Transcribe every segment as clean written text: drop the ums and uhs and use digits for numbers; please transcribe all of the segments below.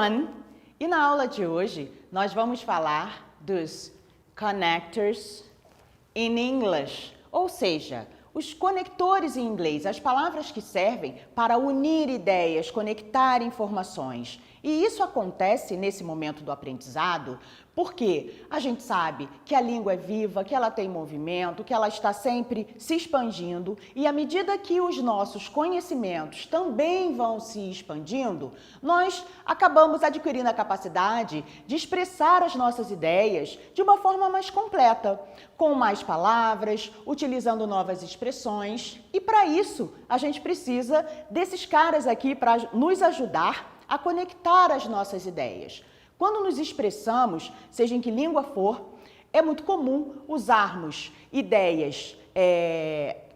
everyone! E na aula de hoje nós vamos falar dos connectors in English, ou seja, os conectores em inglês, as palavras que servem para unir ideias, conectar informações. E isso acontece nesse momento do aprendizado porque a gente sabe que a língua é viva, que ela tem movimento, que ela está sempre se expandindo e à medida que os nossos conhecimentos também vão se expandindo, nós acabamos adquirindo a capacidade de expressar as nossas ideias de uma forma mais completa, com mais palavras, utilizando novas expressões e para isso a gente precisa desses caras aqui para nos ajudar a conectar as nossas ideias. Quando nos expressamos, seja em que língua for, é muito comum usarmos ideias,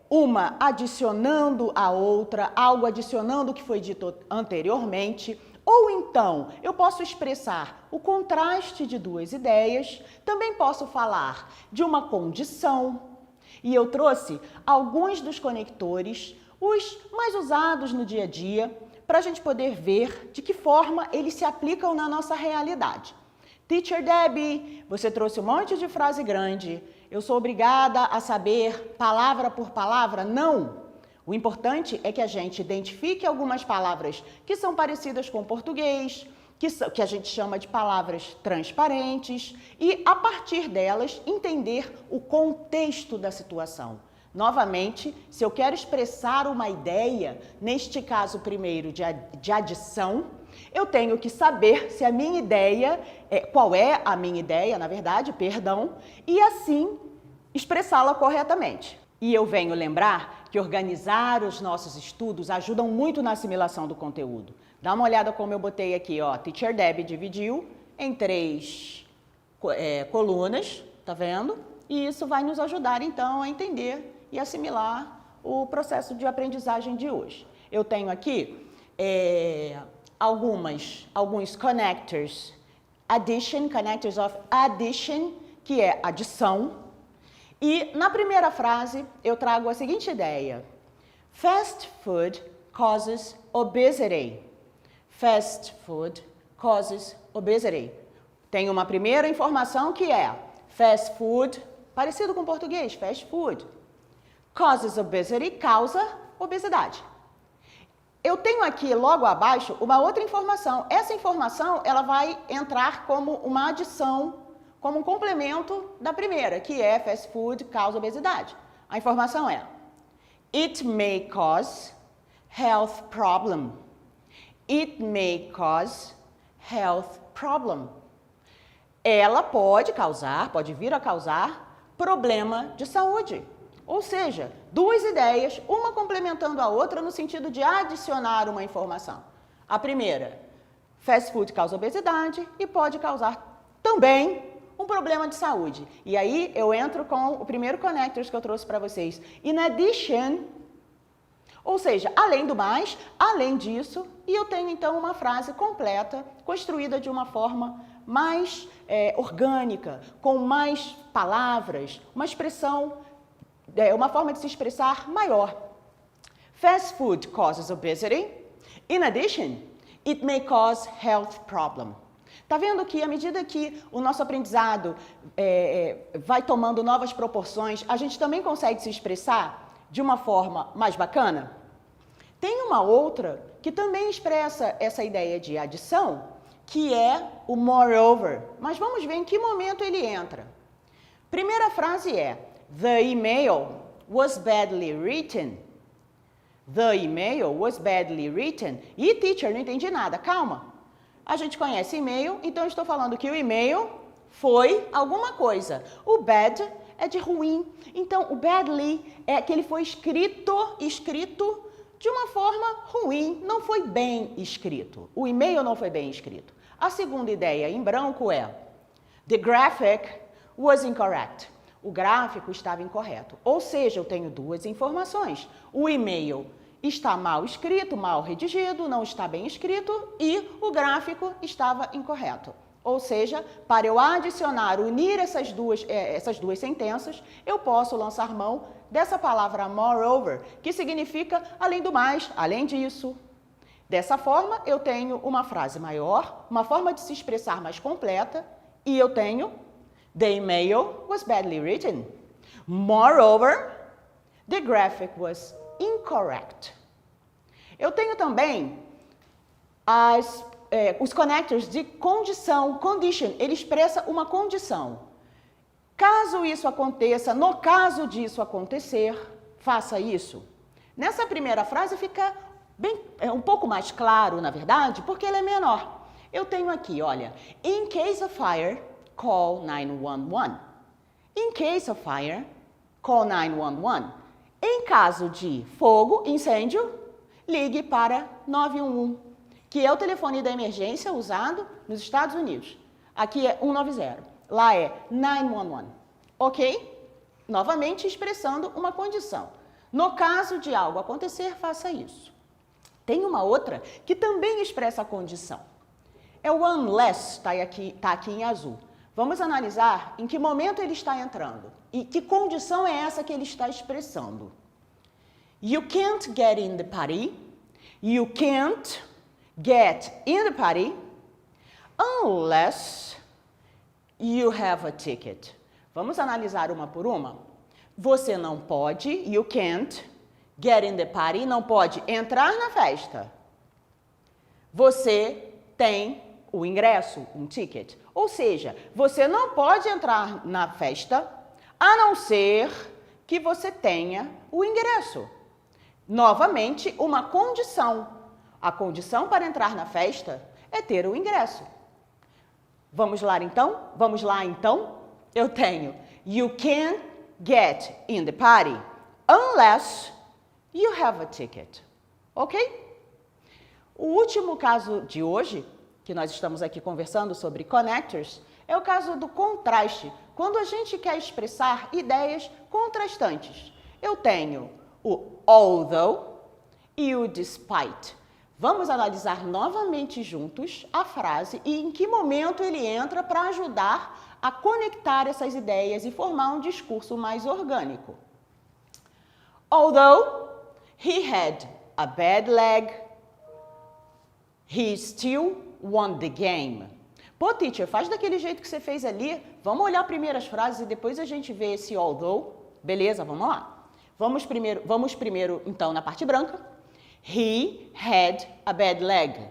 uma adicionando a outra, algo adicionando o que foi dito anteriormente, ou então eu posso expressar o contraste de duas ideias, também posso falar de uma condição, e eu trouxe alguns dos conectores, os mais usados no dia a dia, para a gente poder ver de que forma eles se aplicam na nossa realidade. Teacher Debbie, você trouxe um monte de frase grande. Eu sou obrigada a saber palavra por palavra? Não! O importante é que a gente identifique algumas palavras que são parecidas com o português, que a gente chama de palavras transparentes e, a partir delas, entender o contexto da situação. Novamente, se eu quero expressar uma ideia, neste caso primeiro de adição, eu tenho que saber se a minha ideia, qual é a minha ideia, na verdade, perdão, e assim expressá-la corretamente. E eu venho lembrar que organizar os nossos estudos ajudam muito na assimilação do conteúdo. Dá uma olhada como eu botei aqui, ó, Teacher Debbie dividiu em 3 colunas, tá vendo? E isso vai nos ajudar então a entender e assimilar o processo de aprendizagem de hoje. Eu tenho aqui alguns connectors, connectors of addition, que é adição. E na primeira frase eu trago a seguinte ideia: Fast food causes obesity. Fast food causes obesity. Tem uma primeira informação que é fast food, parecido com o português, fast food. Causes obesity, causa obesidade. Eu tenho aqui logo abaixo uma outra informação. Essa informação ela vai entrar como uma adição, como um complemento da primeira, que é fast food causa obesidade. A informação é It may cause health problem. It may cause health problem. Ela pode vir a causar problema de saúde. Ou seja, duas ideias, uma complementando a outra no sentido de adicionar uma informação. A primeira, fast food causa obesidade e pode causar também um problema de saúde. E aí eu entro com o primeiro connectors que eu trouxe para vocês. In addition, ou seja, além do mais, além disso, e eu tenho então uma frase completa, construída de uma forma mais orgânica, com mais palavras, uma expressão uma forma de se expressar maior. Fast food causes obesity. In addition, it may cause health problem. Tá vendo que à medida que o nosso aprendizado vai tomando novas proporções, a gente também consegue se expressar de uma forma mais bacana? Tem uma outra que também expressa essa ideia de adição, que é o moreover. Mas vamos ver em que momento ele entra. Primeira frase é The email was badly written. The email was badly written. E, teacher, não entendi nada. Calma. A gente conhece e-mail, então eu estou falando que o e-mail foi alguma coisa. O bad é de ruim. Então, o badly é que ele foi escrito de uma forma ruim. Não foi bem escrito. O e-mail não foi bem escrito. A segunda ideia em branco é The graphic was incorrect. O gráfico estava incorreto. Ou seja, eu tenho duas informações. O e-mail está mal escrito, mal redigido, não está bem escrito e o gráfico estava incorreto. Ou seja, para eu adicionar, unir essas duas sentenças, eu posso lançar mão dessa palavra moreover, que significa além do mais, além disso. Dessa forma, eu tenho uma frase maior, uma forma de se expressar mais completa, e eu tenho the email was badly written. Moreover, the graphic was incorrect. Eu tenho também os connectors de condição, condition, ele expressa uma condição. Caso isso aconteça, no caso disso acontecer, faça isso. Nessa primeira frase fica um pouco mais claro, na verdade, porque ele é menor. Eu tenho aqui, olha, in case of fire, call 911. In case of fire, call 911. Em caso de fogo, incêndio, ligue para 911, que é o telefone da emergência usado nos Estados Unidos. Aqui é 190, lá é 911, ok? Novamente expressando uma condição. No caso de algo acontecer, faça isso. Tem uma outra que também expressa a condição. É o unless, tá aqui em azul. Vamos analisar em que momento ele está entrando e que condição é essa que ele está expressando. You can't get in the party. You can't get in the party unless you have a ticket. Vamos analisar uma por uma? Você não pode, you can't get in the party, não pode entrar na festa. Você tem o ingresso, um ticket. Ou seja, você não pode entrar na festa a não ser que você tenha o ingresso. Novamente, uma condição. A condição para entrar na festa é ter o ingresso. Vamos lá então? Vamos lá então? Eu tenho you can't get in the party unless you have a ticket. Ok? O último caso de hoje, que nós estamos aqui conversando sobre connectors, é o caso do contraste, quando a gente quer expressar ideias contrastantes. Eu tenho o although e o despite. Vamos analisar novamente juntos a frase e em que momento ele entra para ajudar a conectar essas ideias e formar um discurso mais orgânico. Although he had a bad leg, he still won the game. Pô, teacher, faz daquele jeito que você fez ali. Vamos olhar primeiro as frases e depois a gente vê esse although. Beleza, vamos lá. Vamos primeiro, então, na parte branca. He had a bad leg.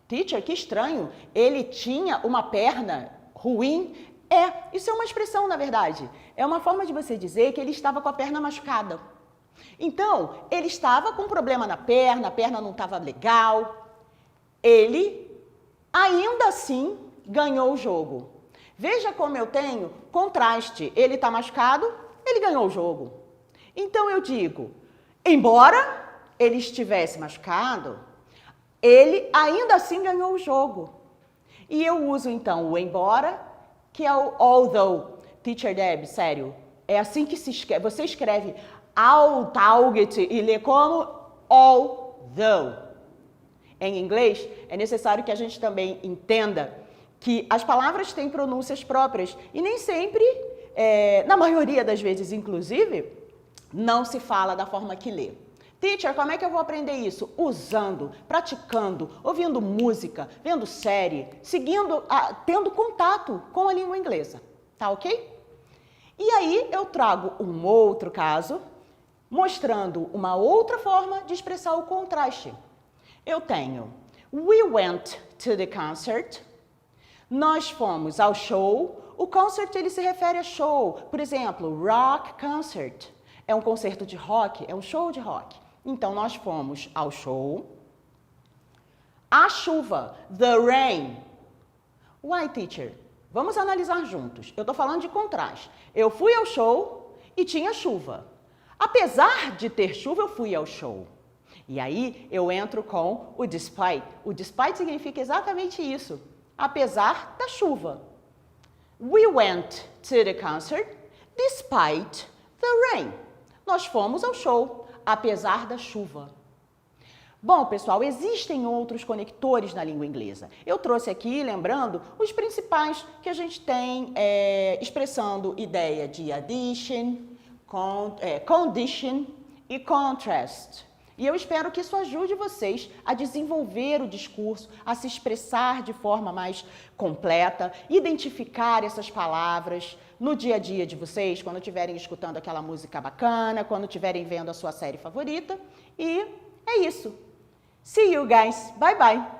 Teacher, que estranho. Ele tinha uma perna ruim. Isso é uma expressão, na verdade. É uma forma de você dizer que ele estava com a perna machucada. Então, ele estava com um problema na perna, a perna não estava legal. Ele, ainda assim, ganhou o jogo. Veja como eu tenho contraste. Ele está machucado, ele ganhou o jogo. Então, eu digo, embora ele estivesse machucado, ele ainda assim ganhou o jogo. E eu uso, então, o embora, que é o although. Teacher Deb, sério, é assim que se escreve. Você escreve altauget e lê como although. Em inglês, é necessário que a gente também entenda que as palavras têm pronúncias próprias e nem sempre, na maioria das vezes, inclusive, não se fala da forma que lê. Teacher, como é que eu vou aprender isso? Usando, praticando, ouvindo música, vendo série, tendo contato com a língua inglesa. Tá ok? E aí eu trago um outro caso, mostrando uma outra forma de expressar o contraste. Eu tenho, we went to the concert. Nós fomos ao show. O concert, ele se refere a show. Por exemplo, rock concert. É um concerto de rock, é um show de rock. Então, nós fomos ao show. A chuva, the rain. Why, teacher? Vamos analisar juntos. Eu estou falando de contraste. Eu fui ao show e tinha chuva. Apesar de ter chuva, eu fui ao show. E aí, eu entro com o despite. O despite significa exatamente isso. Apesar da chuva. We went to the concert despite the rain. Nós fomos ao show, apesar da chuva. Bom, pessoal, existem outros conectores na língua inglesa. Eu trouxe aqui, lembrando, os principais que a gente tem expressando ideia de addition, condition e contrast. E eu espero que isso ajude vocês a desenvolver o discurso, a se expressar de forma mais completa, identificar essas palavras no dia a dia de vocês, quando estiverem escutando aquela música bacana, quando estiverem vendo a sua série favorita. E é isso. See you guys. Bye bye.